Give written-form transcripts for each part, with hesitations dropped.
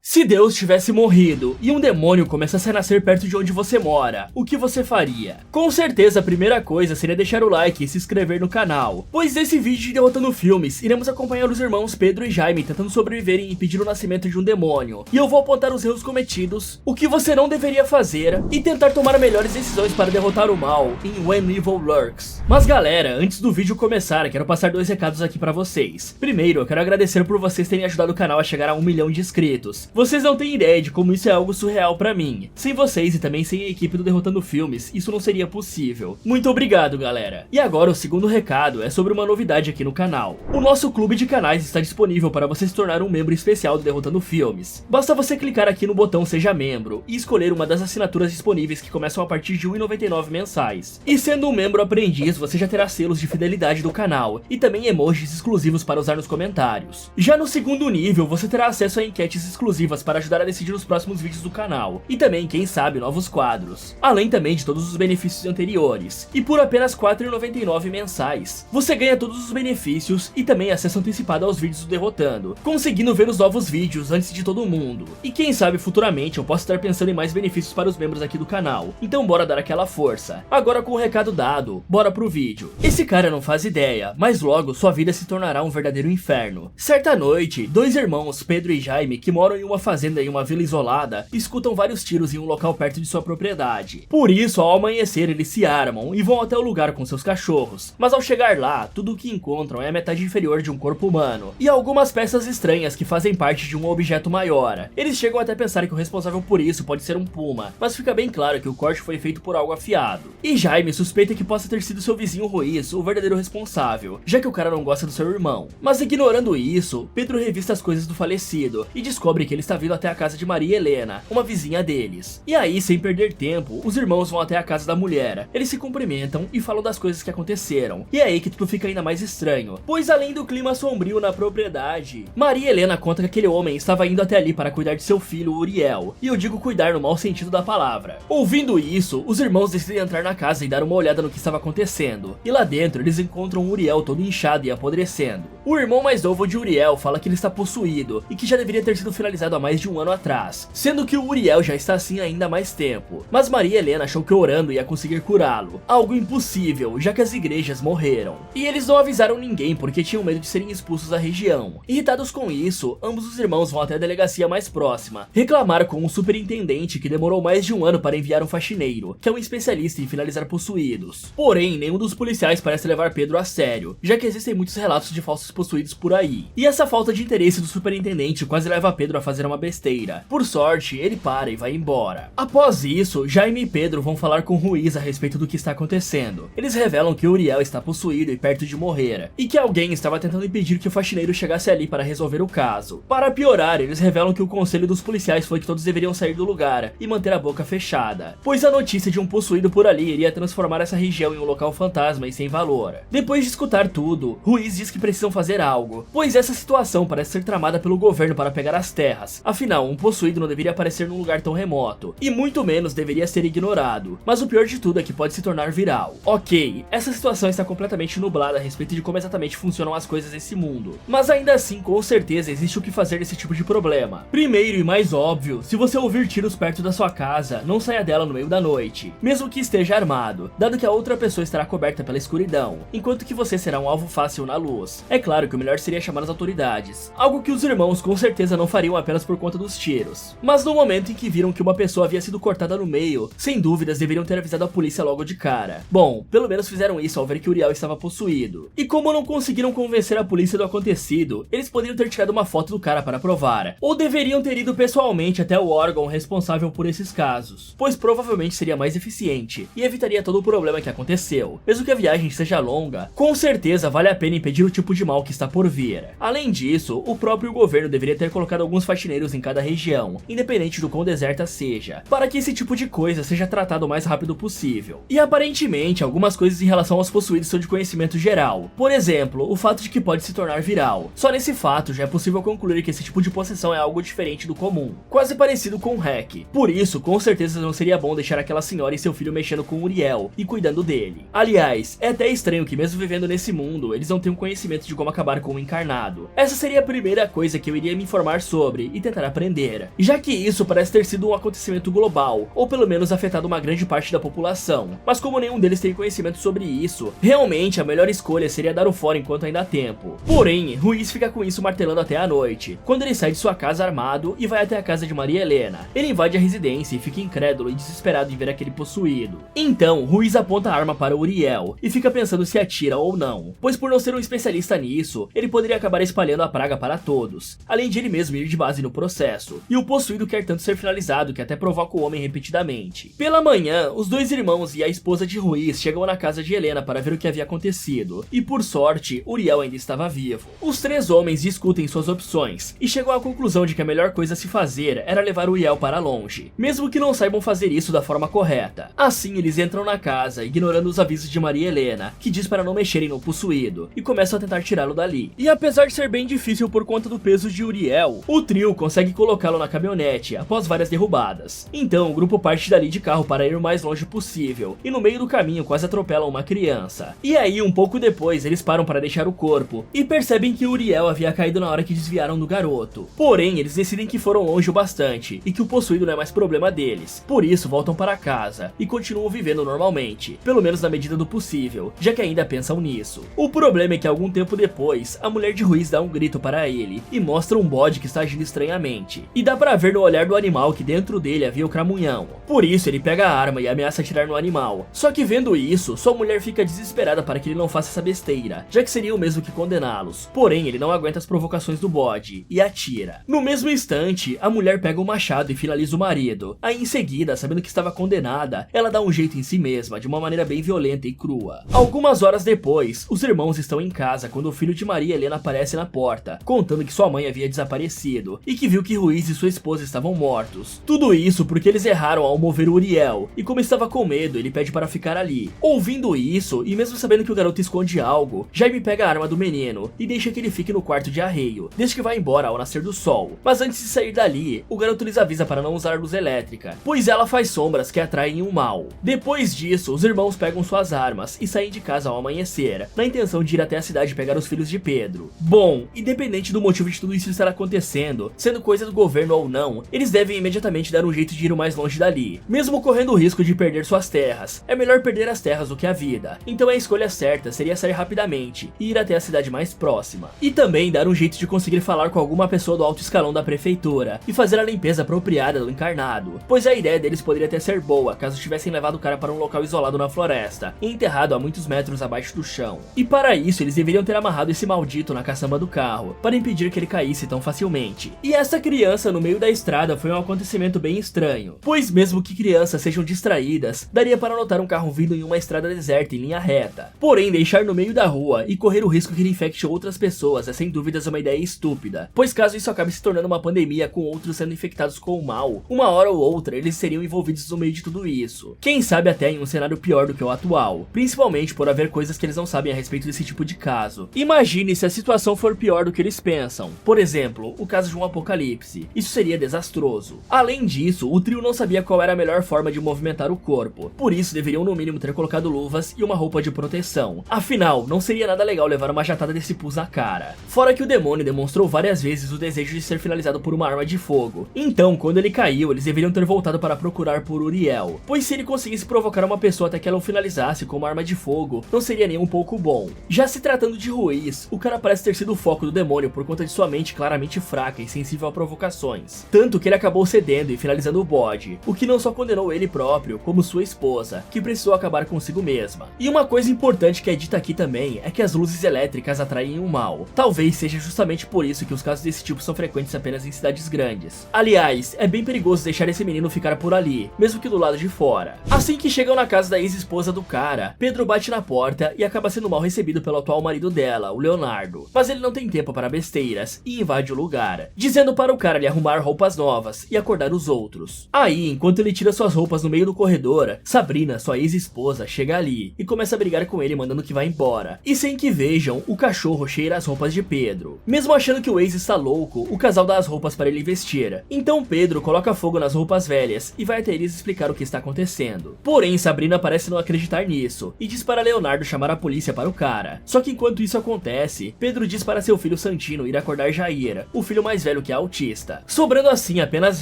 Se Deus tivesse morrido e um demônio começasse a nascer perto de onde você mora, o que você faria? Com certeza a primeira coisa seria deixar o like e se inscrever no canal, pois nesse vídeo de Derrotando Filmes, iremos acompanhar os irmãos Pedro e Jaime tentando sobreviver e impedir o nascimento de um demônio, e eu vou apontar os erros cometidos, o que você não deveria fazer, e tentar tomar melhores decisões para derrotar o mal em When Evil Lurks. Mas galera, antes do vídeo começar, quero passar dois recados aqui pra vocês. Primeiro, eu quero agradecer por vocês terem ajudado o canal a chegar a 1 milhão de inscritos. Vocês não têm ideia de como isso é algo surreal pra mim. Sem vocês e também sem a equipe do Derrotando Filmes, isso não seria possível. Muito obrigado, galera. E agora o segundo recado é sobre uma novidade aqui no canal. O nosso clube de canais está disponível para você se tornar um membro especial do Derrotando Filmes. Basta você clicar aqui no botão Seja Membro e escolher uma das assinaturas disponíveis que começam a partir de R$ 1,99 mensais. E sendo um membro aprendiz, você já terá selos de fidelidade do canal e também emojis exclusivos para usar nos comentários. Já no segundo nível, você terá acesso a enquetes exclusivas para ajudar a decidir os próximos vídeos do canal, e também, quem sabe, novos quadros, além também de todos os benefícios anteriores. E por apenas R$ 4,99 mensais, você ganha todos os benefícios e também acesso antecipado aos vídeos do Derrotando, conseguindo ver os novos vídeos antes de todo mundo. E quem sabe futuramente eu posso estar pensando em mais benefícios para os membros aqui do canal, então bora dar aquela força. Agora com o recado dado, bora pro vídeo. Esse cara não faz ideia, mas logo sua vida se tornará um verdadeiro inferno. Certa noite, dois irmãos, Pedro e Jaime, que moram em uma fazenda em uma vila isolada, escutam vários tiros em um local perto de sua propriedade. Por isso, ao amanhecer, eles se armam e vão até o lugar com seus cachorros. Mas ao chegar lá, tudo o que encontram é a metade inferior de um corpo humano e algumas peças estranhas que fazem parte de um objeto maior. Eles chegam até a pensar que o responsável por isso pode ser um puma, mas fica bem claro que o corte foi feito por algo afiado. E Jaime suspeita que possa ter sido seu vizinho Ruiz o verdadeiro responsável, já que o cara não gosta do seu irmão. Mas ignorando isso, Pedro revista as coisas do falecido e descobre que ele está vindo até a casa de Maria Helena, uma vizinha deles. E aí, sem perder tempo, os irmãos vão até a casa da mulher. Eles se cumprimentam e falam das coisas que aconteceram. E é aí que tudo fica ainda mais estranho, pois além do clima sombrio na propriedade, Maria Helena conta que aquele homem estava indo até ali para cuidar de seu filho Uriel. E eu digo cuidar no mau sentido da palavra. Ouvindo isso, os irmãos decidem entrar na casa e dar uma olhada no que estava acontecendo. E lá dentro eles encontram Uriel todo inchado e apodrecendo. O irmão mais novo de Uriel fala que ele está possuído e que já deveria ter sido finalizado há mais de um ano atrás, sendo que o Uriel já está assim ainda há mais tempo. Mas Maria Helena achou que orando ia conseguir curá-lo, algo impossível, já que as igrejas morreram. E eles não avisaram ninguém porque tinham medo de serem expulsos da região. Irritados com isso, ambos os irmãos vão até a delegacia mais próxima, reclamar com um superintendente que demorou mais de um ano para enviar um faxineiro, que é um especialista em finalizar possuídos. Porém, nenhum dos policiais parece levar Pedro a sério, já que existem muitos relatos de falsos possuídos por aí. E essa falta de interesse do superintendente quase leva Pedro a fazer uma besteira. Por sorte, ele para e vai embora. Após isso, Jaime e Pedro vão falar com Ruiz a respeito do que está acontecendo. Eles revelam que Uriel está possuído e perto de morrer, e que alguém estava tentando impedir que o faxineiro chegasse ali para resolver o caso. Para piorar, eles revelam que o conselho dos policiais foi que todos deveriam sair do lugar e manter a boca fechada, pois a notícia de um possuído por ali iria transformar essa região em um local fantasma e sem valor. Depois de escutar tudo, Ruiz diz que precisam fazer algo, pois essa situação parece ser tramada pelo governo para pegar as terras. Afinal, um possuído não deveria aparecer num lugar tão remoto, e muito menos deveria ser ignorado. Mas o pior de tudo é que pode se tornar viral. Ok, essa situação está completamente nublada a respeito de como exatamente funcionam as coisas nesse mundo, mas ainda assim, com certeza existe o que fazer nesse tipo de problema. Primeiro e mais óbvio, se você ouvir tiros perto da sua casa, não saia dela no meio da noite, mesmo que esteja armado, dado que a outra pessoa estará coberta pela escuridão, enquanto que você será um alvo fácil na luz. É claro que o melhor seria chamar as autoridades, algo que os irmãos com certeza não fariam apenas por conta dos tiros. Mas no momento em que viram que uma pessoa havia sido cortada no meio, sem dúvidas deveriam ter avisado a polícia logo de cara. Bom, pelo menos fizeram isso ao ver que Uriel estava possuído. E como não conseguiram convencer a polícia do acontecido, eles poderiam ter tirado uma foto do cara para provar, ou deveriam ter ido pessoalmente até o órgão responsável por esses casos, pois provavelmente seria mais eficiente e evitaria todo o problema que aconteceu. Mesmo que a viagem seja longa, com certeza vale a pena impedir o tipo de mal que está por vir. Além disso, o próprio governo deveria ter colocado alguns faxineiros em cada região, independente do quão deserta seja, para que esse tipo de coisa seja tratado o mais rápido possível. E aparentemente, algumas coisas em relação aos possuídos são de conhecimento geral. Por exemplo, o fato de que pode se tornar viral. Só nesse fato já é possível concluir que esse tipo de possessão é algo diferente do comum, quase parecido com hack. Por isso, com certeza não seria bom deixar aquela senhora e seu filho mexendo com Uriel e cuidando dele. Aliás, é até estranho que mesmo vivendo nesse mundo, eles não tenham conhecimento de como como acabar com o encarnado. Essa seria a primeira coisa que eu iria me informar sobre e tentar aprender, já que isso parece ter sido um acontecimento global, ou pelo menos afetado uma grande parte da população. Mas como nenhum deles tem conhecimento sobre isso, realmente a melhor escolha seria dar o fora enquanto ainda há tempo. Porém, Ruiz fica com isso martelando até a noite, quando ele sai de sua casa armado e vai até a casa de Maria Helena. Ele invade a residência e fica incrédulo e desesperado em ver aquele possuído. Então, Ruiz aponta a arma para Uriel e fica pensando se atira ou não, pois por não ser um especialista nisso, ele poderia acabar espalhando a praga para todos, além de ele mesmo ir de base no processo. E o possuído quer tanto ser finalizado que até provoca o homem repetidamente. Pela manhã, os dois irmãos e a esposa de Ruiz chegam na casa de Helena para ver o que havia acontecido, e por sorte, Uriel ainda estava vivo. Os três homens discutem suas opções e chegam à conclusão de que a melhor coisa a se fazer era levar Uriel para longe, mesmo que não saibam fazer isso da forma correta. Assim, eles entram na casa, ignorando os avisos de Maria Helena, que diz para não mexerem no possuído, e começam a tentar tirá-lo dali. E apesar de ser bem difícil por conta do peso de Uriel, o trio consegue colocá-lo na caminhonete após várias derrubadas. Então, o grupo parte dali de carro para ir o mais longe possível, e no meio do caminho quase atropelam uma criança. E aí, um pouco depois, eles param para deixar o corpo, e percebem que Uriel havia caído na hora que desviaram do garoto. Porém, eles decidem que foram longe o bastante, e que o possuído não é mais problema deles. Por isso, voltam para casa, e continuam vivendo normalmente, pelo menos na medida do possível, já que ainda pensam nisso. O problema é que algum tempo depois, a mulher de Ruiz dá um grito para ele, e mostra um bode que está agindo estranhamente. E dá pra ver no olhar do animal que dentro dele havia o cramunhão. Por isso, ele pega a arma e ameaça atirar no animal. Só que vendo isso, sua mulher fica desesperada para que ele não faça essa besteira, já que seria o mesmo que condená-los. Porém, ele não aguenta as provocações do bode, e atira. No mesmo instante, a mulher pega o machado e finaliza o marido. Aí em seguida, sabendo que estava condenada, ela dá um jeito em si mesma, de uma maneira bem violenta e crua. Algumas horas depois, os irmãos estão em casa quando o filho de Maria Helena aparece na porta, contando que sua mãe havia desaparecido, e que viu que Ruiz e sua esposa estavam mortos. Tudo isso porque eles erraram ao mover Uriel, e como estava com medo, ele pede para ficar ali. Ouvindo isso, e mesmo sabendo que o garoto esconde algo, Jaime pega a arma do menino, e deixa que ele fique no quarto de arreio, desde que vai embora ao nascer do sol. Mas antes de sair dali, o garoto lhes avisa para não usar luz elétrica, pois ela faz sombras que atraem o mal. Depois disso, os irmãos pegam suas armas e saem de casa ao amanhecer, na intenção de ir até a cidade pegar os filhos de Pedro. Bom, independente do motivo de tudo isso estar acontecendo, sendo coisa do governo ou não, eles devem imediatamente dar um jeito de ir o mais longe dali, mesmo correndo o risco de perder suas terras. É melhor perder as terras do que a vida, então a escolha certa seria sair rapidamente e ir até a cidade mais próxima. E também dar um jeito de conseguir falar com alguma pessoa do alto escalão da prefeitura e fazer a limpeza apropriada do encarnado, pois a ideia deles poderia até ser boa caso tivessem levado o cara para um local isolado na floresta e enterrado a muitos metros abaixo do chão. E para isso eles deveriam ter amarrado esse maldito na caçamba do carro, para impedir que ele caísse tão facilmente. E essa criança no meio da estrada foi um acontecimento bem estranho, pois mesmo que crianças sejam distraídas, daria para notar um carro vindo em uma estrada deserta em linha reta. Porém, deixar no meio da rua e correr o risco que ele infecte outras pessoas é sem dúvidas uma ideia estúpida, pois caso isso acabe se tornando uma pandemia com outros sendo infectados com o mal, uma hora ou outra eles seriam envolvidos no meio de tudo isso. Quem sabe até em um cenário pior do que o atual, principalmente por haver coisas que eles não sabem a respeito desse tipo de caso. Imagine se a situação for pior do que eles pensam, por exemplo, o caso de um apocalipse. Isso seria desastroso. Além disso, o trio não sabia qual era a melhor forma de movimentar o corpo, por isso deveriam no mínimo ter colocado luvas e uma roupa de proteção. Afinal, não seria nada legal levar uma jatada desse pus na cara. Fora que o demônio demonstrou várias vezes o desejo de ser finalizado por uma arma de fogo. Então, quando ele caiu, eles deveriam ter voltado para procurar por Uriel, pois se ele conseguisse provocar uma pessoa até que ela o finalizasse com uma arma de fogo, não seria nem um pouco bom. Já se tratando de Ruiz, o cara parece ter sido o foco do demônio por conta de sua mente claramente fraca e sensível a provocações, tanto que ele acabou cedendo e finalizando o bode, o que não só condenou ele próprio, como sua esposa, que precisou acabar consigo mesma. E uma coisa importante que é dita aqui também é que as luzes elétricas atraem o mal. Talvez seja justamente por isso que os casos desse tipo são frequentes apenas em cidades grandes. Aliás, é bem perigoso deixar esse menino ficar por ali, mesmo que do lado de fora. Assim que chegam na casa da ex-esposa do cara, Pedro bate na porta e acaba sendo mal recebido pelo atual marido dela, o Leonardo. Mas ele não tem tempo para besteiras e invade o lugar, dizendo para o cara lhe arrumar roupas novas e acordar os outros. Aí, enquanto ele tira suas roupas no meio do corredor, Sabrina, sua ex-esposa, chega ali e começa a brigar com ele, mandando que vá embora. E sem que vejam, o cachorro cheira as roupas de Pedro. Mesmo achando que o ex está louco, o casal dá as roupas para ele vestir. Então Pedro coloca fogo nas roupas velhas e vai até eles explicar o que está acontecendo. Porém, Sabrina parece não acreditar nisso e diz para Leonardo chamar a polícia para o cara. Só que enquanto isso acontece, acontece, Pedro diz para seu filho Santino ir acordar Jair, o filho mais velho que é autista. Sobrando assim apenas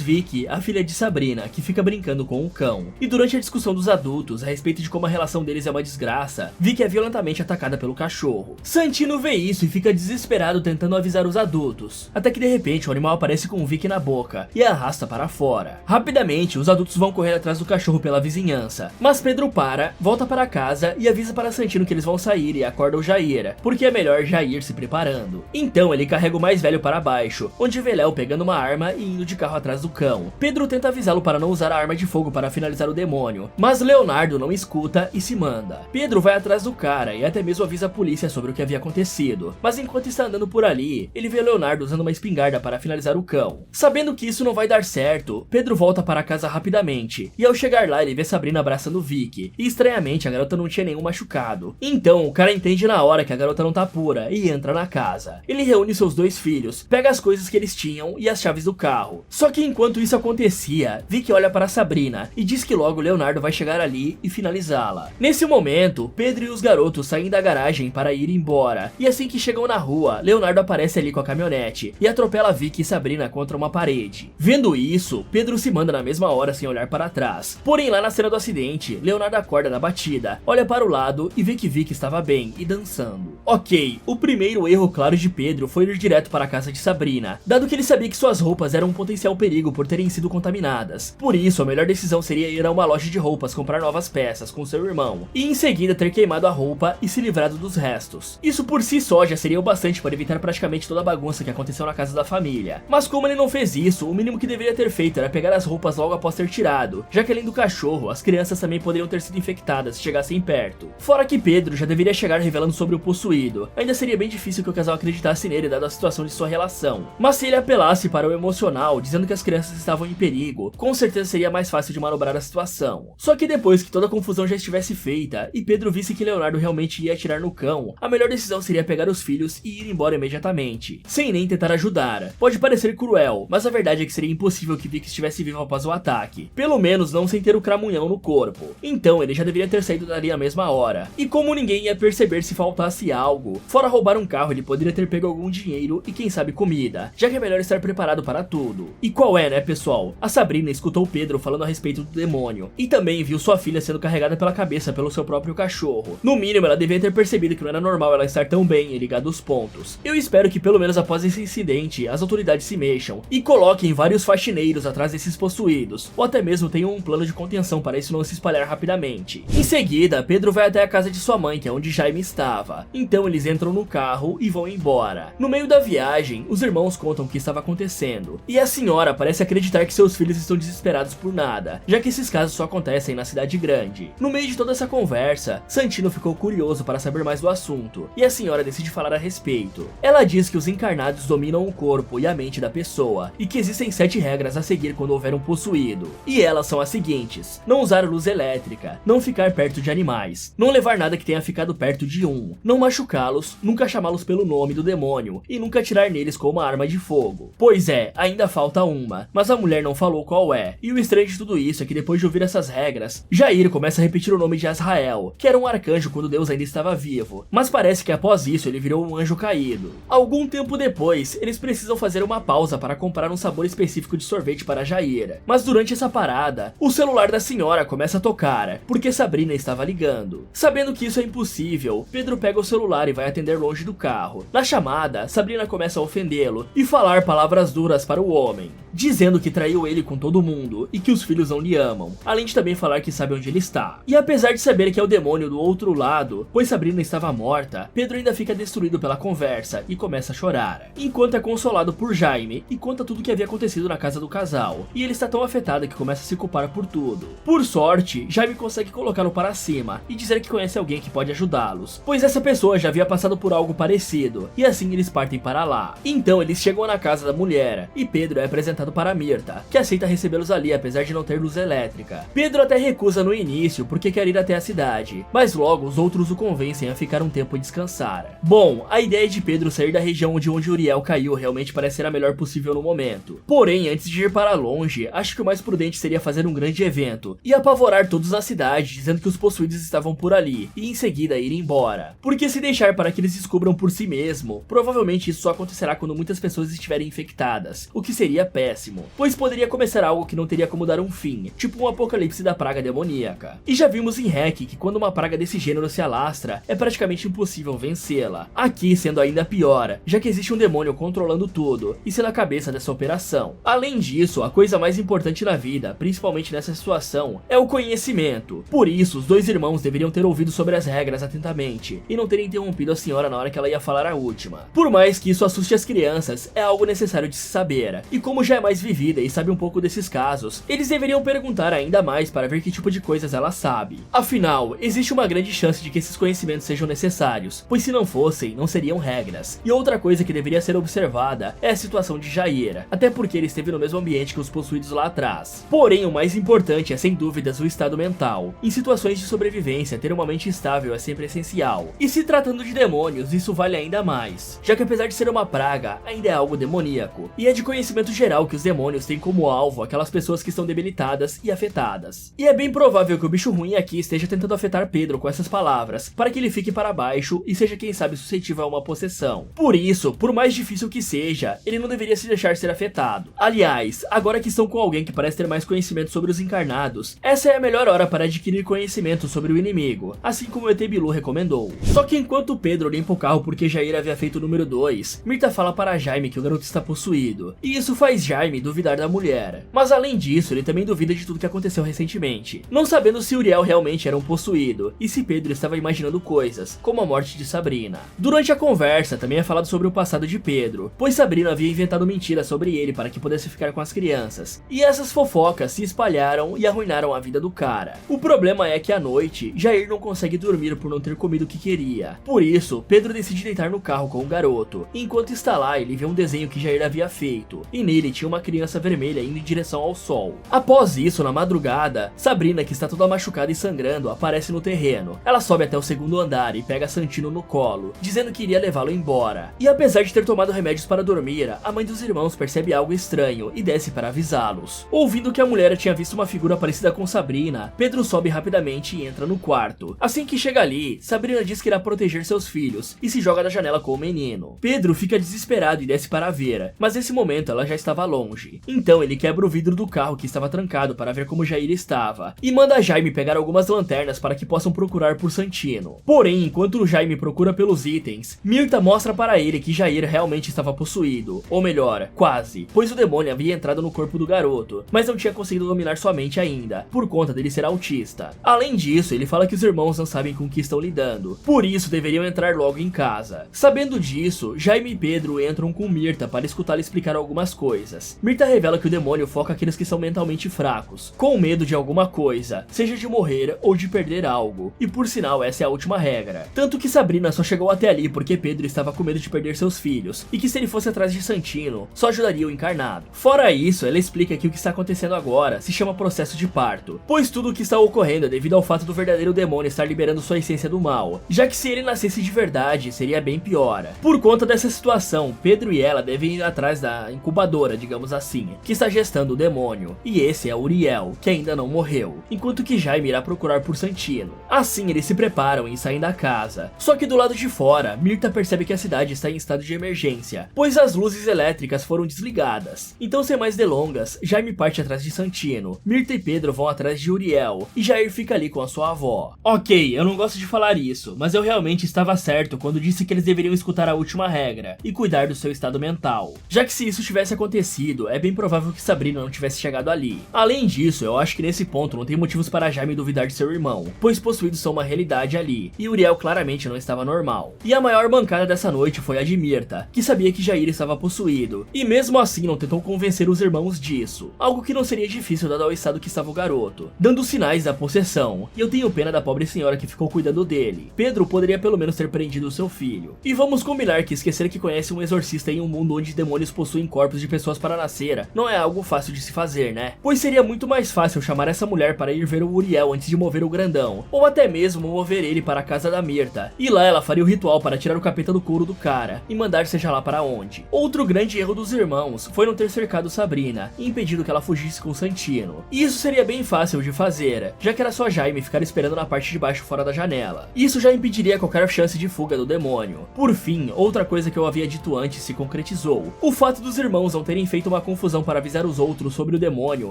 Vicky, a filha de Sabrina, que fica brincando com o cão. E durante a discussão dos adultos a respeito de como a relação deles é uma desgraça, Vicky é violentamente atacada pelo cachorro. Santino vê isso e fica desesperado tentando avisar os adultos, até que de repente o animal aparece com Vicky na boca e a arrasta para fora. Rapidamente os adultos vão correr atrás do cachorro pela vizinhança, mas Pedro para, volta para casa e avisa para Santino que eles vão sair e acorda o Jair, porque é melhor Jair se preparando. Então ele carrega o mais velho para baixo, onde vê Léo pegando uma arma e indo de carro atrás do cão. Pedro tenta avisá-lo para não usar a arma de fogo para finalizar o demônio, mas Leonardo não escuta e se manda. Pedro vai atrás do cara e até mesmo avisa a polícia sobre o que havia acontecido, mas enquanto está andando por ali, ele vê Leonardo usando uma espingarda para finalizar o cão. Sabendo que isso não vai dar certo, Pedro volta para casa rapidamente, e ao chegar lá ele vê Sabrina abraçando Vicky, e estranhamente a garota não tinha nenhum machucado. Então o cara entende na hora que a garota não tá pura e entra na casa. Ele reúne seus dois filhos, pega as coisas que eles tinham e as chaves do carro. Só que enquanto isso acontecia, Vicky olha para Sabrina e diz que logo Leonardo vai chegar ali e finalizá-la. Nesse momento, Pedro e os garotos saem da garagem para ir embora, e assim que chegam na rua, Leonardo aparece ali com a caminhonete e atropela Vicky e Sabrina contra uma parede. Vendo isso, Pedro se manda na mesma hora sem olhar para trás. Porém lá na cena do acidente, Leonardo acorda da batida, olha para o lado e vê que Vicky estava bem e dançando. Ok, o primeiro erro claro de Pedro foi ir direto para a casa de Sabrina, dado que ele sabia que suas roupas eram um potencial perigo por terem sido contaminadas. Por isso, a melhor decisão seria ir a uma loja de roupas comprar novas peças com seu irmão, e em seguida ter queimado a roupa e se livrado dos restos. Isso por si só já seria o bastante para evitar praticamente toda a bagunça que aconteceu na casa da família. Mas como ele não fez isso, o mínimo que deveria ter feito era pegar as roupas logo após ter tirado, já que além do cachorro, as crianças também poderiam ter sido infectadas se chegassem perto. Fora que Pedro já deveria chegar revelando sobre o possuído, ainda seria bem difícil que o casal acreditasse nele dada a situação de sua relação. Mas se ele apelasse para o emocional, dizendo que as crianças estavam em perigo, com certeza seria mais fácil de manobrar a situação. Só que depois que toda a confusão já estivesse feita, e Pedro visse que Leonardo realmente ia atirar no cão, a melhor decisão seria pegar os filhos e ir embora imediatamente, sem nem tentar ajudar. Pode parecer cruel, mas a verdade é que seria impossível que Vicky estivesse vivo após o ataque, pelo menos não sem ter o cramunhão no corpo. Então ele já deveria ter saído dali à mesma hora, e como ninguém ia perceber se faltasse algo, fora roubar um carro ele poderia ter pego algum dinheiro e quem sabe comida, já que é melhor estar preparado para tudo. E qual é, né pessoal? A Sabrina escutou Pedro falando a respeito do demônio, e também viu sua filha sendo carregada pela cabeça pelo seu próprio cachorro. No mínimo ela devia ter percebido que não era normal ela estar tão bem e ligado os pontos. Eu espero que pelo menos após esse incidente, as autoridades se mexam e coloquem vários faxineiros atrás desses possuídos, ou até mesmo tenham um plano de contenção para isso não se espalhar rapidamente. Em seguida, Pedro vai até a casa de sua mãe, que é onde Jaime estava. Então eles entram no carro e vão embora. No meio da viagem, os irmãos contam o que estava acontecendo, e a senhora parece acreditar que seus filhos estão desesperados por nada, já que esses casos só acontecem na cidade grande. No meio de toda essa conversa, Santino ficou curioso para saber mais do assunto, e a senhora decide falar a respeito. Ela diz que os encarnados dominam o corpo e a mente da pessoa, e que existem 7 regras a seguir quando houver um possuído, e elas são as seguintes: não usar luz elétrica, não ficar perto de animais, não levar nada que tenha ficado perto de um, não machucá-los, nunca chamá-los pelo nome do demônio, e nunca atirar neles com uma arma de fogo. Pois é, ainda falta uma, mas a mulher não falou qual é, e o estranho de tudo isso é que depois de ouvir essas regras, Jair começa a repetir o nome de Azrael, que era um arcanjo quando Deus ainda estava vivo, mas parece que após isso ele virou um anjo caído. Algum tempo depois, eles precisam fazer uma pausa para comprar um sabor específico de sorvete para Jair, mas durante essa parada, o celular da senhora começa a tocar, porque Sabrina estava ligando. Sabendo que isso é impossível, Pedro pega o celular e vai atender longe do carro. Na chamada, Sabrina começa a ofendê-lo e falar palavras duras para o homem, dizendo que traiu ele com todo mundo e que os filhos não lhe amam, além de também falar que sabe onde ele está. E apesar de saber que é o demônio do outro lado, pois Sabrina estava morta, Pedro ainda fica destruído pela conversa e começa a chorar, enquanto é consolado por Jaime e conta tudo o que havia acontecido na casa do casal, e ele está tão afetado que começa a se culpar por tudo. Por sorte, Jaime consegue colocá-lo para cima e dizer que conhece alguém que pode ajudá-los, pois essa pessoa já havia passado por algo parecido, e assim eles partem para lá. Então eles chegam na casa da mulher, e Pedro é apresentado para Mirta, que aceita recebê-los ali apesar de não ter luz elétrica. Pedro até recusa no início porque quer ir até a cidade, mas logo os outros o convencem a ficar um tempo e descansar. Bom, a ideia de Pedro sair da região de onde Uriel caiu realmente parece ser a melhor possível no momento. Porém, antes de ir para longe, acho que o mais prudente seria fazer um grande evento e apavorar todos na cidade, dizendo que os possuídos estavam por ali, e em seguida ir embora. Porque se deixar para para que eles descubram por si mesmo. Provavelmente isso só acontecerá quando muitas pessoas estiverem infectadas, o que seria péssimo, pois poderia começar algo que não teria como dar um fim, tipo um apocalipse da praga demoníaca. E já vimos em Hack que quando uma praga desse gênero se alastra, é praticamente impossível vencê-la. Aqui sendo ainda pior, já que existe um demônio controlando tudo e sendo a cabeça dessa operação. Além disso, a coisa mais importante na vida, principalmente nessa situação, é o conhecimento. Por isso, os dois irmãos deveriam ter ouvido sobre as regras atentamente e não terem interrompido a senhora na hora que ela ia falar a última. Por mais que isso assuste as crianças, é algo necessário de se saber. E como já é mais vivida e sabe um pouco desses casos, eles deveriam perguntar ainda mais para ver que tipo de coisas ela sabe. Afinal, existe uma grande chance de que esses conhecimentos sejam necessários, pois se não fossem, não seriam regras. E outra coisa que deveria ser observada é a situação de Jair, até porque ele esteve no mesmo ambiente que os possuídos lá atrás. Porém, o mais importante é sem dúvidas o estado mental. Em situações de sobrevivência, ter uma mente estável é sempre essencial. E se tratando de demônios, isso vale ainda mais, já que apesar de ser uma praga, ainda é algo demoníaco. E é de conhecimento geral que os demônios têm como alvo aquelas pessoas que estão debilitadas e afetadas. E é bem provável que o bicho ruim aqui esteja tentando afetar Pedro com essas palavras, para que ele fique para baixo e seja quem sabe suscetível a uma possessão. Por isso, por mais difícil que seja, ele não deveria se deixar ser afetado. Aliás, agora que estão com alguém que parece ter mais conhecimento sobre os encarnados, essa é a melhor hora para adquirir conhecimento sobre o inimigo, assim como o ET Bilu recomendou. Só que enquanto Pedro limpa o carro porque Jair havia feito o número 2, Mirta fala para Jaime que o garoto está possuído, e isso faz Jaime duvidar da mulher. Mas além disso, ele também duvida de tudo que aconteceu recentemente, não sabendo se Uriel realmente era um possuído, e se Pedro estava imaginando coisas, como a morte de Sabrina. Durante a conversa, também é falado sobre o passado de Pedro, pois Sabrina havia inventado mentiras sobre ele para que pudesse ficar com as crianças, e essas fofocas se espalharam e arruinaram a vida do cara. O problema é que à noite, Jair não consegue dormir por não ter comido o que queria. Por isso, Pedro decide deitar no carro com o garoto. Enquanto está lá, ele vê um desenho que Jair havia feito, e nele tinha uma criança vermelha indo em direção ao sol. Após isso, na madrugada, Sabrina, que está toda machucada e sangrando, aparece no terreno. Ela sobe até o segundo andar e pega Santino no colo, dizendo que iria levá-lo embora. E apesar de ter tomado remédios para dormir, a mãe dos irmãos percebe algo estranho e desce para avisá-los. Ouvindo que a mulher tinha visto uma figura parecida com Sabrina, Pedro sobe rapidamente e entra no quarto. Assim que chega ali, Sabrina diz que irá proteger seus filhos e se joga da janela com o menino. Pedro fica desesperado e desce para ver, mas nesse momento ela já estava longe. Então ele quebra o vidro do carro que estava trancado para ver como Jair estava, e manda Jaime pegar algumas lanternas para que possam procurar por Santino. Porém, enquanto o Jaime procura pelos itens, Mirta mostra para ele que Jair realmente estava possuído, ou melhor, quase, pois o demônio havia entrado no corpo do garoto, mas não tinha conseguido dominar sua mente ainda, por conta dele ser autista. Além disso, ele fala que os irmãos não sabem com o que estão lidando, por isso deveriam entrar logo em casa. Sabendo disso, Jaime e Pedro entram com Mirta para escutá-la explicar algumas coisas. Mirta revela que o demônio foca aqueles que são mentalmente fracos, com medo de alguma coisa, seja de morrer ou de perder algo, e por sinal essa é a última regra. Tanto que Sabrina só chegou até ali porque Pedro estava com medo de perder seus filhos, e que se ele fosse atrás de Santino, só ajudaria o encarnado. Fora isso, ela explica que o que está acontecendo agora se chama processo de parto, pois tudo o que está ocorrendo é devido ao fato do verdadeiro demônio estar liberando sua essência do mal, já que se ele nascesse de verdade, seria bem pior. Por conta dessa situação, Pedro e ela devem ir atrás da incubadora, digamos assim, que está gestando o demônio, e esse é Uriel, que ainda não morreu, enquanto que Jaime irá procurar por Santino. Assim, eles se preparam e saem da casa. Só que do lado de fora, Mirta percebe que a cidade está em estado de emergência, pois as luzes elétricas foram desligadas. Então, sem mais delongas, Jaime parte atrás de Santino, Mirta e Pedro vão atrás de Uriel, e Jair fica ali com a sua avó. Ok, eu não gosto de falar isso, mas eu realmente estava certo quando disse que eles deveriam escutar a última regra, e cuidar do seu estado mental. Já que se isso tivesse acontecido, é bem provável que Sabrina não tivesse chegado ali. Além disso, eu acho que nesse ponto não tem motivos para Jaime duvidar de seu irmão, pois possuídos são uma realidade ali, e Uriel claramente não estava normal. E a maior mancada dessa noite foi a de Mirta, que sabia que Jair estava possuído, e mesmo assim não tentou convencer os irmãos disso, algo que não seria difícil dado ao estado que estava o garoto, dando sinais da possessão, e eu tenho pena da pobre senhora que ficou cuidando dele. Pedro poderia pelo menos ter prendido seu filho. E vamos combinar que esquecer que conhece um exorcista em um mundo onde demônios possuem corpos de pessoas para nascer não é algo fácil de se fazer, né? Pois seria muito mais fácil chamar essa mulher para ir ver o Uriel antes de mover o grandão, ou até mesmo mover ele para a casa da Mirta, e lá ela faria o ritual para tirar o capeta do couro do cara, e mandar seja lá para onde. Outro grande erro dos irmãos foi não ter cercado Sabrina, e impedido que ela fugisse com Santino. E isso seria bem fácil de fazer, já que era só Jaime ficar esperando na parte de baixo fora da janela. Isso já impediria qualquer chance lance de fuga do demônio. Por fim, outra coisa que eu havia dito antes se concretizou. O fato dos irmãos não terem feito uma confusão para avisar os outros sobre o demônio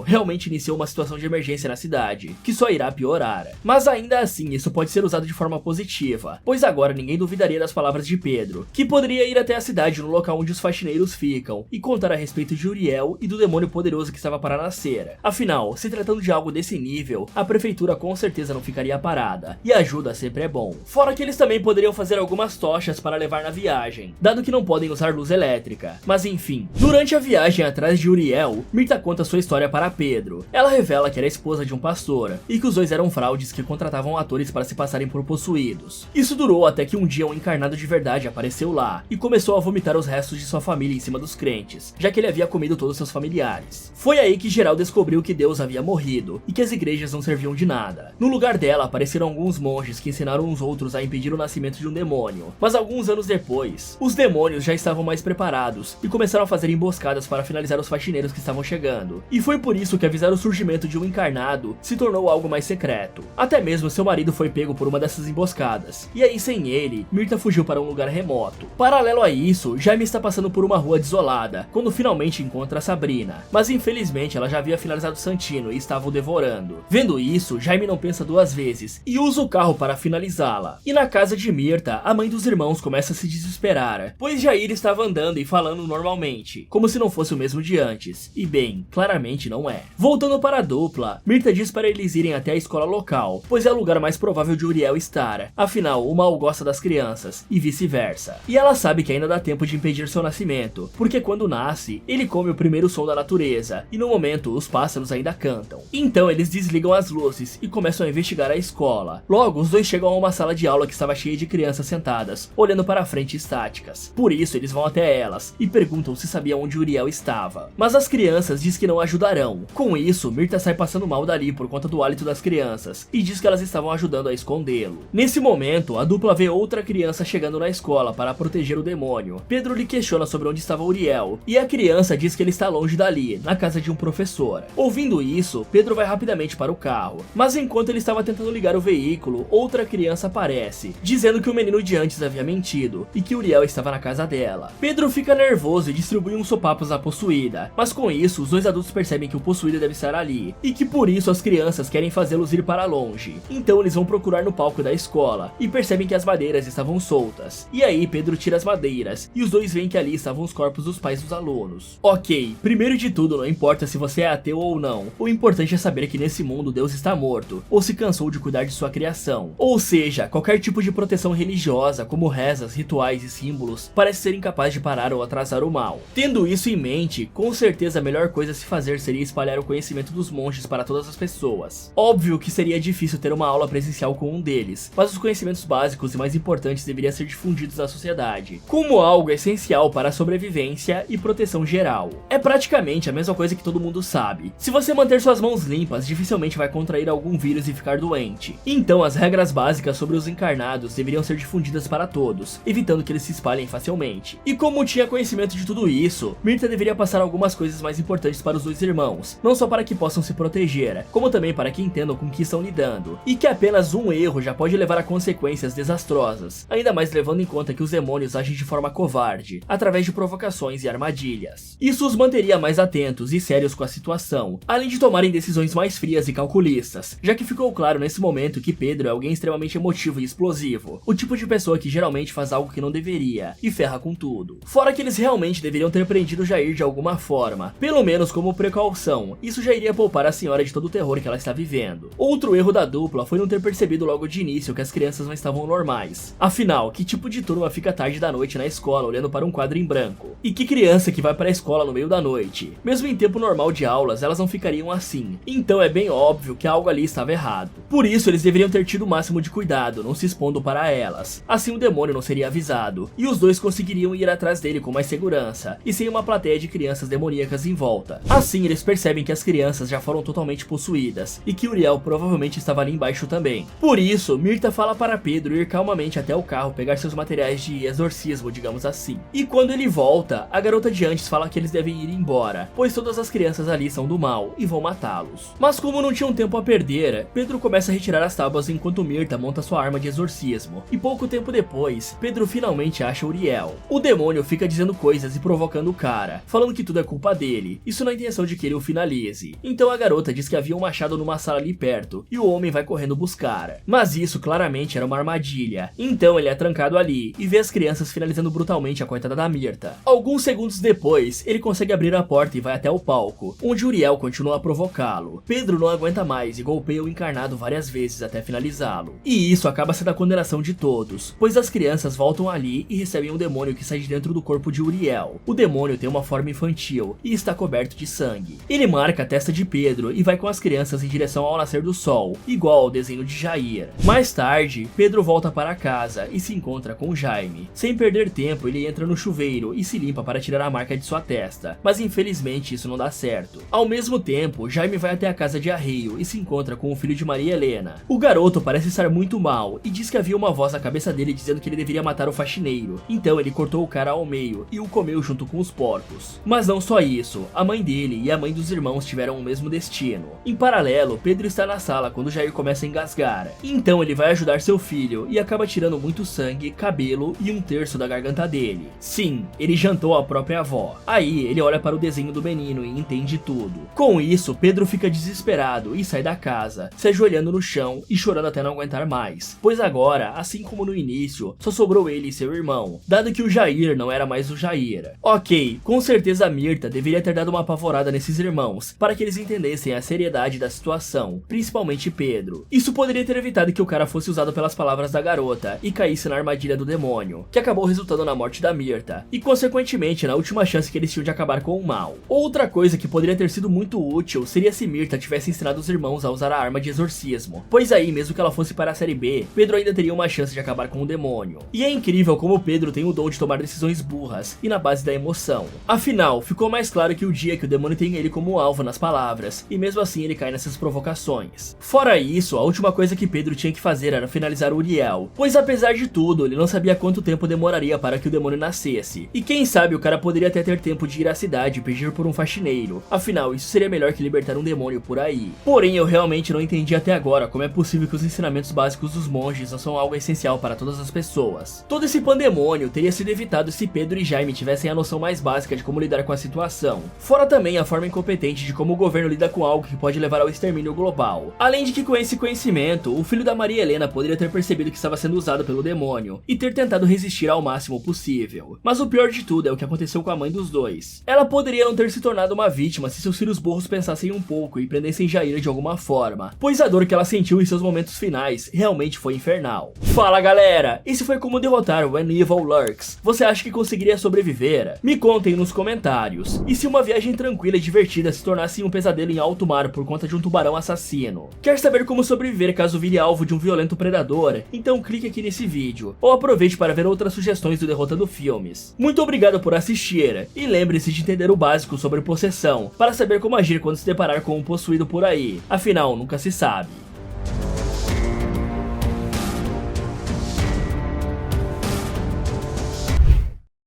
realmente iniciou uma situação de emergência na cidade, que só irá piorar. Mas ainda assim, isso pode ser usado de forma positiva, pois agora ninguém duvidaria das palavras de Pedro, que poderia ir até a cidade no local onde os faxineiros ficam e contar a respeito de Uriel e do demônio poderoso que estava para nascer. Afinal, se tratando de algo desse nível, a prefeitura com certeza não ficaria parada, e ajuda sempre é bom. Fora que eles também poderiam fazer algumas tochas para levar na viagem, dado que não podem usar luz elétrica. Mas enfim, durante a viagem atrás de Uriel, Mirtha conta sua história para Pedro. Ela revela que era esposa de um pastor, e que os dois eram fraudes que contratavam atores para se passarem por possuídos. Isso durou até que um dia um encarnado de verdade apareceu lá, e começou a vomitar os restos de sua família em cima dos crentes, já que ele havia comido todos seus familiares. Foi aí que geral descobriu que Deus havia morrido, e que as igrejas não serviam de nada. No lugar dela apareceram alguns monges que ensinaram uns outros a impedir o nascimento de um demônio. Mas alguns anos depois, os demônios já estavam mais preparados, e começaram a fazer emboscadas para finalizar os faxineiros que estavam chegando. E foi por isso que avisar o surgimento de um encarnado se tornou algo mais secreto. Até mesmo seu marido foi pego por uma dessas emboscadas, e aí sem ele, Mirtha fugiu para um lugar remoto. Paralelo a isso, Jaime está passando por uma rua desolada, quando finalmente encontra Sabrina, mas infelizmente ela já havia finalizado Santino e estava o devorando. Vendo isso, Jaime não pensa duas vezes, e usa o carro para finalizá-la. E na casa de Mirtha, a mãe dos irmãos começa a se desesperar, pois Jair estava andando e falando normalmente, como se não fosse o mesmo de antes, e bem, claramente não é. Voltando para a dupla, Mirtha diz para eles irem até a escola local, pois é o lugar mais provável de Uriel estar, afinal o mal gosta das crianças, e vice-versa. E ela sabe que ainda dá tempo de impedir seu nascimento, porque quando nasce, ele come o primeiro som da natureza, e no momento os pássaros ainda cantam. Então eles desligam as luzes e começam a investigar a escola. Logo, os dois chegam a uma sala de aula que estava cheia de crianças sentadas, olhando para a frente estáticas. Por isso eles vão até elas, e perguntam se sabiam onde Uriel estava. Mas as crianças dizem que não ajudarão. Com isso, Mirtha sai passando mal dali por conta do hálito das crianças, e diz que elas estavam ajudando a escondê-lo. Nesse momento, a dupla vê outra criança chegando na escola para proteger o demônio. Pedro lhe questiona sobre onde estava Uriel, e a criança diz que ele está longe dali, na casa de um professor. Ouvindo isso, Pedro vai rapidamente para o carro, mas enquanto ele estava tentando ligar o veículo, outra criança aparece, dizendo que o menino de antes havia mentido, e que Uriel estava na casa dela. Pedro fica nervoso e distribui uns sopapos à possuída, mas com isso, os dois adultos percebem que o possuído deve estar ali, e que por isso as crianças querem fazê-los ir para longe. Então eles vão procurar no palco da escola, e percebem que as madeiras estavam soltas. E aí Pedro tira as madeiras, e os dois veem que ali estavam os corpos dos pais dos alunos. Ok, primeiro de tudo, não importa se você é ateu ou não, o importante é saber que nesse mundo Deus está morto, ou se cansou de cuidar de sua criação. Ou seja, qualquer tipo de proteção religiosa, como rezas, rituais e símbolos, parece ser incapaz de parar ou atrasar o mal. Tendo isso em mente, com certeza a melhor coisa a se fazer seria espalhar o conhecimento dos monges para todas as pessoas. Óbvio que seria difícil ter uma aula presencial com um deles, mas os conhecimentos básicos e mais importantes deveriam ser difundidos na sociedade, como algo essencial para a sobrevivência e proteção geral. É praticamente a mesma coisa que todo mundo sabe. Se você manter suas mãos limpas, dificilmente vai contrair algum vírus e ficar doente. Então as regras básicas sobre os encarnados deveriam ser difundidas para todos, evitando que eles se espalhem facilmente. E como tinha conhecimento de tudo isso, Mirtha deveria passar algumas coisas mais importantes para os dois irmãos, não só para que possam se proteger, como também para que entendam com o que estão lidando, e que apenas um erro já pode levar a consequências desastrosas, ainda mais levando em conta que os demônios agem de forma covarde, através de provocações e armadilhas. Isso os manteria mais atentos e sérios com a situação, além de tomarem decisões mais frias e calculistas, já que ficou claro nesse momento que Pedro é alguém extremamente emotivo e explosivo, o tipo de pessoa que geralmente faz algo que não deveria, e ferra com tudo. Fora que eles realmente deveriam ter prendido Jair de alguma forma, pelo menos como precaução, isso já iria poupar a senhora de todo o terror que ela está vivendo. Outro erro da dupla foi não ter percebido logo de início que as crianças não estavam normais. Afinal, que tipo de turma fica tarde da noite na escola olhando para um quadro em branco? E que criança que vai para a escola no meio da noite? Mesmo em tempo normal de aulas, elas não ficariam assim. Então é bem óbvio que algo ali estava errado. Por isso eles deveriam ter tido o máximo de cuidado, não se expondo para elas. Assim o demônio não seria avisado, e os dois conseguiriam ir atrás dele com mais segurança, e sem uma plateia de crianças demoníacas em volta. Assim eles percebem que as crianças já foram totalmente possuídas, e que Uriel provavelmente estava ali embaixo também. Por isso, Mirtha fala para Pedro ir calmamente até o carro pegar seus materiais de exorcismo, digamos assim. E quando ele volta, a garota de antes fala que eles devem ir embora, pois todas as crianças ali são do mal e vão matá-los. Mas como não tinham tempo a perder, Pedro começa a retirar as tábuas enquanto Mirtha monta sua arma de exorcismo, E pouco tempo depois, Pedro finalmente acha Uriel. O demônio fica dizendo coisas e provocando o cara, falando que tudo é culpa dele, isso na intenção de que ele o finalize. Então a garota diz que havia um machado numa sala ali perto, e o homem vai correndo buscar. Mas isso claramente era uma armadilha, então ele é trancado ali, e vê as crianças finalizando brutalmente a coitada da Mirtha. Alguns segundos depois, ele consegue abrir a porta e vai até o palco, onde Uriel continua a provocá-lo. Pedro não aguenta mais e golpeia o encarnado várias vezes até finalizá-lo. E isso acaba sendo a condenação de todos, pois as crianças voltam ali e recebem um demônio que sai de dentro do corpo de Uriel. O demônio tem uma forma infantil e está coberto de sangue. Ele marca a testa de Pedro e vai com as crianças em direção ao nascer do sol, igual ao desenho de Jair. Mais tarde, Pedro volta para casa e se encontra com Jaime. Sem perder tempo, ele entra no chuveiro e se limpa para tirar a marca de sua testa, mas infelizmente isso não dá certo. Ao mesmo tempo, Jaime vai até a casa de Arreio e se encontra com o filho de Maria Helena. O garoto parece estar muito mal e diz que havia uma voz na cabeça dele dizendo que ele deveria matar o faxineiro, então ele cortou o cara ao meio e o comeu junto com os porcos. Mas não só isso, a mãe dele e a mãe dos irmãos tiveram o mesmo destino. Em paralelo, Pedro está na sala quando Jair começa a engasgar, então ele vai ajudar seu filho e acaba tirando muito sangue, cabelo e um terço da garganta dele. Sim, ele jantou a própria avó. Aí ele olha para o desenho do menino e entende tudo. Com isso, Pedro fica desesperado e sai da casa, se ajoelhando no chão e chorando até não aguentar mais, pois agora, assim como no início, só sobrou ele e seu irmão, dado que o Jair não era mais o Jair. Ok, com certeza a Mirtha deveria ter dado uma apavorada nesses irmãos, para que eles entendessem a seriedade da situação, principalmente Pedro. Isso poderia ter evitado que o cara fosse usado pelas palavras da garota e caísse na armadilha do demônio, que acabou resultando na morte da Mirtha, e consequentemente na última chance que eles tinham de acabar com o mal. Outra coisa que poderia ter sido muito útil seria se Mirtha tivesse ensinado os irmãos a usar a arma de exorcismo, pois aí, mesmo que ela fosse para a série B, Pedro ainda teria uma chance de acabar com o demônio. E é incrível como Pedro tem o dom de tomar decisões burras e na base da emoção. Afinal, ficou mais claro que o dia que o demônio tem ele como alvo nas palavras, e mesmo assim ele cai nessas provocações. Fora isso, a última coisa que Pedro tinha que fazer era finalizar Uriel, pois apesar de tudo, ele não sabia quanto tempo demoraria para que o demônio nascesse. E quem sabe o cara poderia até ter tempo de ir à cidade e pedir por um faxineiro, afinal isso seria melhor que libertar um demônio por aí. Porém, eu realmente não entendi até agora como é possível que os ensinamentos básicos dos monges não são algo essencial para todas as pessoas. Todo esse pandemônio teria sido evitado se Pedro e Jaime tivessem a noção mais básica de como lidar com a situação. Fora também a forma incompetente de como o governo lida com algo que pode levar ao extermínio global. Além de que com esse conhecimento, o filho da Maria Helena poderia ter percebido que estava sendo usado pelo demônio e ter tentado resistir ao máximo possível. Mas o pior de tudo é o que aconteceu com a mãe dos dois. Ela poderia não ter se tornado uma vítima se seus filhos burros pensassem um pouco e prendessem Jair de alguma forma, pois a dor que ela sentiu em seus momentos finais realmente foi infernal. Fala galera, esse foi como derrotar When Evil Lurks. Você acha que conseguiria sobreviver? Me contem nos comentários. E se uma viagem tranquila e divertida se tornasse um pesadelo em alto mar por conta de um tubarão assassino? Quer saber como sobreviver caso vire alvo de um violento predador? Então clique aqui nesse vídeo, ou aproveite para ver outras sugestões do Derrotando Filmes. Muito obrigado por assistir, e lembre-se de entender o básico sobre possessão, para saber como agir quando se deparar com um possuído por aí, afinal nunca se sabe.